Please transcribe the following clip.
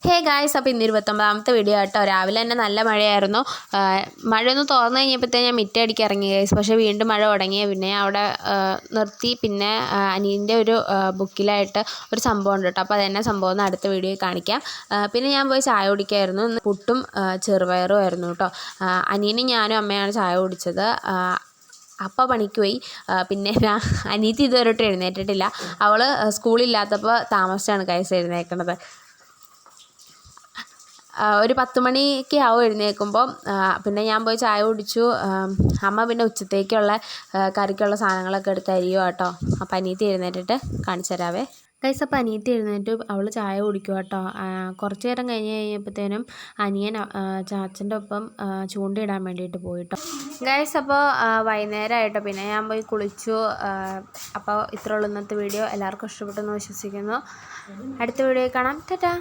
Hey guys, അപ്പോൾ ഇന്ന് 29ാമത്തെ video കേട്ടോ. രാവിലെ തന്നെ നല്ല മഴയായിരുന്നു. മഴയൊന്ന് തോർന്നു കഴിഞ്ഞപ്പോഴത്തേ ഞാൻ മിറ്റടിക്ക് ഇറങ്ങി ഗൈസ്. പക്ഷേ വീണ്ടും മഴ തുടങ്ങി. പിന്നെ അവിടെ നിർത്തി. പിന്നെ അനിയൻ്റെ ഒരു ബുക്കിലായിട്ട് ഒരു സംഭവം ഉണ്ട് കേട്ടോ. അപ്പോൾ അതെന്നെ സംഭവം എന്ന് അടുത്ത വീഡിയോയിൽ കാണിക്കാം. പിന്നെ ഞാൻ പോയി ചായ കുടിക്കായിരുന്നു. പുട്ടും ചെറുപയറും ആയിരുന്നു കേട്ടോ. അനിയനും ഞാനും അമ്മയാണ് ചായ കുടിച്ചത്. അപ്പം പണിക്ക് പോയി. പിന്നെ അനിയത്തി ഇതുവരെയായിട്ട് എഴുന്നേറ്റിട്ടില്ല. അവൾ സ്കൂളില്ലാത്തപ്പോൾ താമസിച്ചാണ് ഗൈസ് എഴുന്നേൽക്കുന്നത്. ഒരു 10 മണിക്ക് ആവും എഴുന്നേൽക്കുമ്പോൾ. പിന്നെ ഞാൻ പോയി ചായ കുടിച്ചു. അമ്മ പിന്നെ ഉച്ചത്തേക്കുള്ള കറിക്കുള്ള സാധനങ്ങളൊക്കെ എടുത്ത് അരിയുക കേട്ടോ. അപ്പം അനിയത്തി എഴുന്നേറ്റിട്ട് കാണിച്ചു തരാവേ ഗൈസ്. അപ്പം അനിയത്തി എഴുന്നേറ്റ് അവൾ ചായ കുടിക്കുക കേട്ടോ. കുറച്ച് നേരം കഴിഞ്ഞപ്പോഴത്തേനും അനിയൻ ചാച്ചൻ്റെ ഒപ്പം ചൂണ്ടയിടാൻ വേണ്ടിയിട്ട് പോയിട്ടോ ഗൈസ്. അപ്പോൾ വൈകുന്നേരമായിട്ടോ. പിന്നെ ഞാൻ പോയി കുളിച്ചു. അപ്പോൾ ഇത്ര ഉള്ളൂ ഇന്നത്തെ വീഡിയോ. എല്ലാവർക്കും ഇഷ്ടപ്പെട്ടെന്ന് വിശ്വസിക്കുന്നു. അടുത്ത വീഡിയോയിൽ കാണാം. ടാറ്റാ.